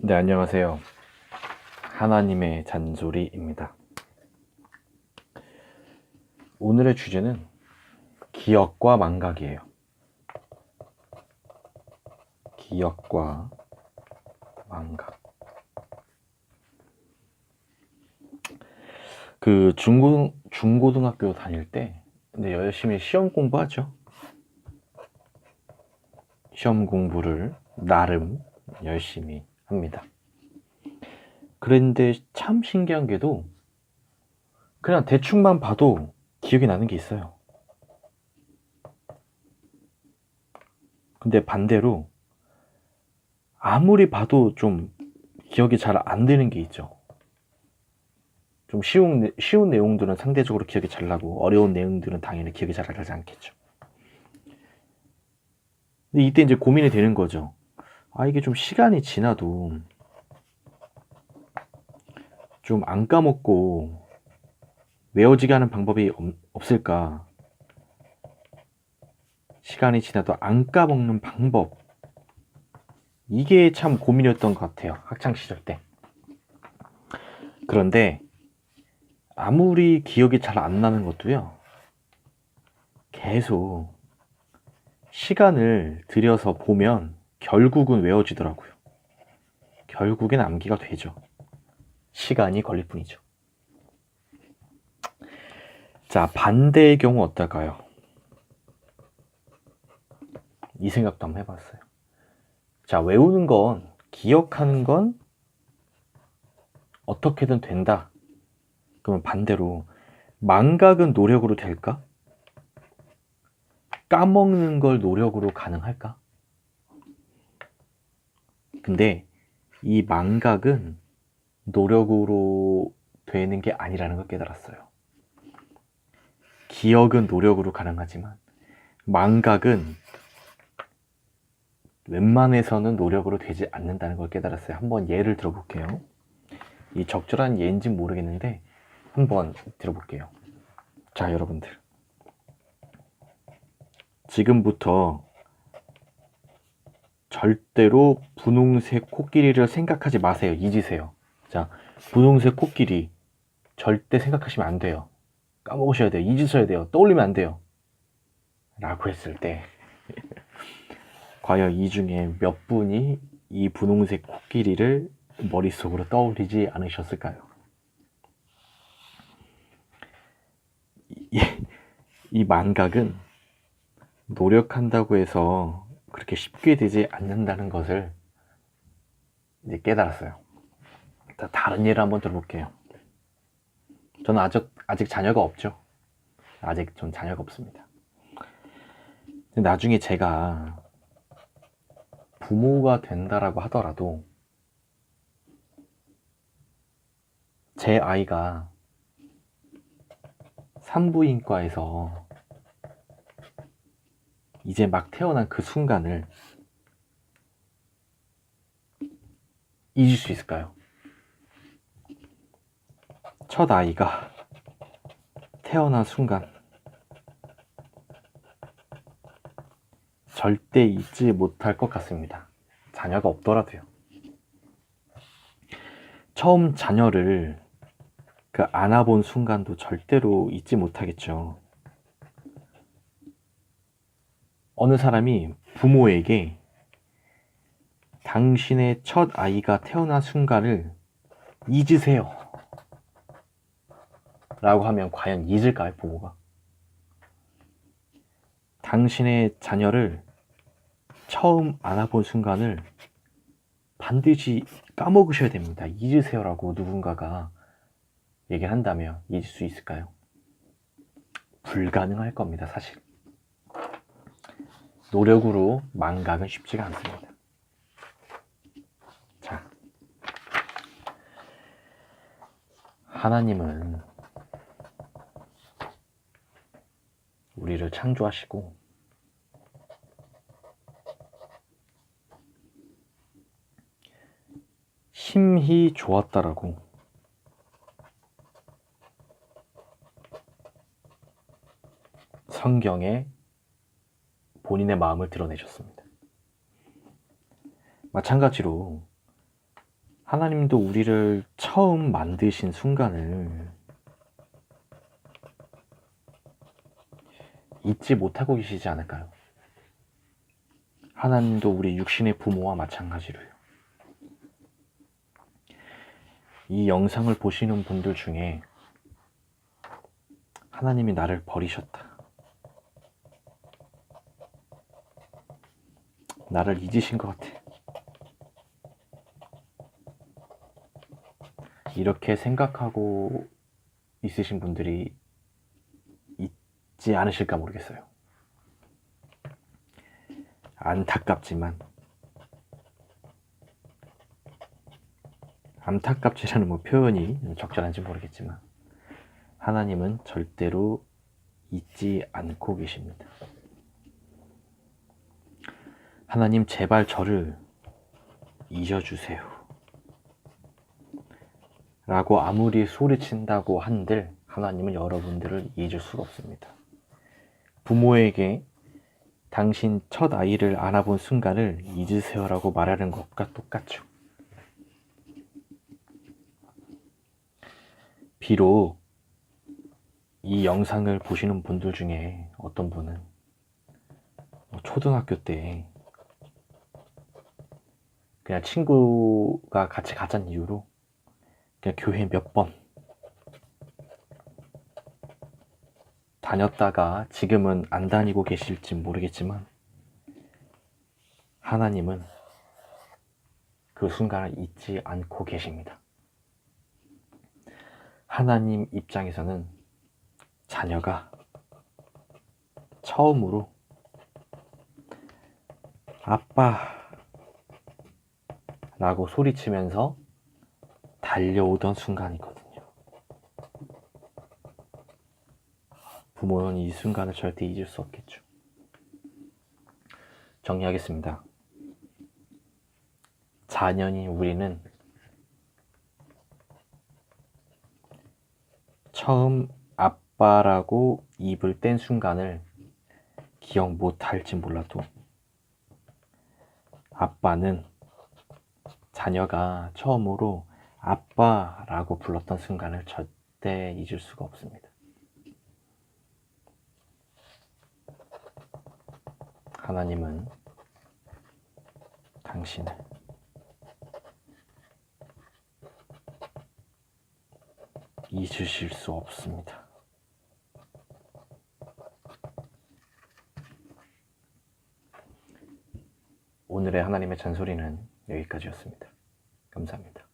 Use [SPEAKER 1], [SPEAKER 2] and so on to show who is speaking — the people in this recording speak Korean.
[SPEAKER 1] 네, 안녕하세요. 하나님의 잔소리입니다. 오늘의 주제는 기억과 망각이에요. 기억과 망각. 중고등학교 다닐 때 이제 열심히 시험 공부하죠. 시험 공부를 나름 열심히 합니다. 그런데 참 신기한 게도 그냥 대충만 봐도 기억이 나는 게 있어요. 근데 반대로 아무리 봐도 좀 기억이 잘 안 되는 게 있죠. 좀 쉬운 내용들은 상대적으로 기억이 잘 나고 어려운 내용들은 당연히 기억이 잘 나지 않겠죠. 근데 이때 이제 고민이 되는 거죠. 이게 좀 시간이 지나도 좀 안 까먹고 외워지게 하는 방법이 없을까? 시간이 지나도 안 까먹는 방법. 이게 참 고민이었던 것 같아요. 학창 시절 때. 그런데 아무리 기억이 잘 안 나는 것도요. 계속 시간을 들여서 보면 결국은 외워지더라고요. 결국엔 암기가 되죠. 시간이 걸릴 뿐이죠. 자, 반대의 경우 어떨까요? 이 생각도 한번 해봤어요. 자, 외우는 건, 기억하는 건 어떻게든 된다. 그러면 반대로 망각은 노력으로 될까? 까먹는 걸 노력으로 가능할까? 근데 이 망각은 노력으로 되는 게 아니라는 걸 깨달았어요. 기억은 노력으로 가능하지만 망각은 웬만해서는 노력으로 되지 않는다는 걸 깨달았어요. 한번 예를 들어볼게요. 이 적절한 예인지는 모르겠는데 한번 들어볼게요. 자, 여러분들, 지금부터 절대로 분홍색 코끼리를 생각하지 마세요. 잊으세요. 자, 분홍색 코끼리 절대 생각하시면 안 돼요. 까먹으셔야 돼요. 잊으셔야 돼요. 떠올리면 안 돼요. 라고 했을 때 과연 이 중에 몇 분이 이 분홍색 코끼리를 머릿속으로 떠올리지 않으셨을까요? 이 망각은 노력한다고 해서 그렇게 쉽게 되지 않는다는 것을 이제 깨달았어요. 다른 예를 한번 들어볼게요. 저는 아직 자녀가 없죠. 아직 전 자녀가 없습니다. 나중에 제가 부모가 된다라고 하더라도 제 아이가 산부인과에서 이제 막 태어난 그 순간을 잊을 수 있을까요? 첫 아이가 태어난 순간 절대 잊지 못할 것 같습니다. 자녀가 없더라도요. 처음 자녀를 안아본 순간도 절대로 잊지 못하겠죠. 어느 사람이 부모에게 당신의 첫 아이가 태어난 순간을 잊으세요 라고 하면 과연 잊을까요, 부모가? 당신의 자녀를 처음 안아본 순간을 반드시 까먹으셔야 됩니다. 잊으세요라고 누군가가 얘기를 한다면 잊을 수 있을까요? 불가능할 겁니다, 사실. 노력으로 망각은 쉽지가 않습니다. 자, 하나님은 우리를 창조하시고 심히 좋았다라고 성경에 본인의 마음을 드러내셨습니다. 마찬가지로 하나님도 우리를 처음 만드신 순간을 잊지 못하고 계시지 않을까요? 하나님도 우리 육신의 부모와 마찬가지로요. 이 영상을 보시는 분들 중에 하나님이 나를 버리셨다, 나를 잊으신 것 같아, 이렇게 생각하고 있으신 분들이 있지 않으실까 모르겠어요. 안타깝지라는 뭐 표현이 적절한지 모르겠지만 하나님은 절대로 잊지 않고 계십니다. 하나님 제발 저를 잊어주세요 라고 아무리 소리친다고 한들 하나님은 여러분들을 잊을 수가 없습니다. 부모에게 당신 첫 아이를 안아본 순간을 잊으세요 라고 말하는 것과 똑같죠. 비록 이 영상을 보시는 분들 중에 어떤 분은 초등학교 때 그냥 친구가 같이 가자는 이유로 그냥 교회 몇 번 다녔다가 지금은 안 다니고 계실지 모르겠지만 하나님은 그 순간을 잊지 않고 계십니다. 하나님 입장에서는 자녀가 처음으로 아빠 라고 소리치면서 달려오던 순간이거든요. 부모는 이 순간을 절대 잊을 수 없겠죠. 정리하겠습니다. 자녀인 우리는 처음 아빠라고 입을 뗀 순간을 기억 못할지 몰라도 아빠는 자녀가 처음으로 아빠라고 불렀던 순간을 절대 잊을 수가 없습니다. 하나님은 당신을 잊으실 수 없습니다. 오늘의 하나님의 잔소리는 여기까지였습니다. 감사합니다.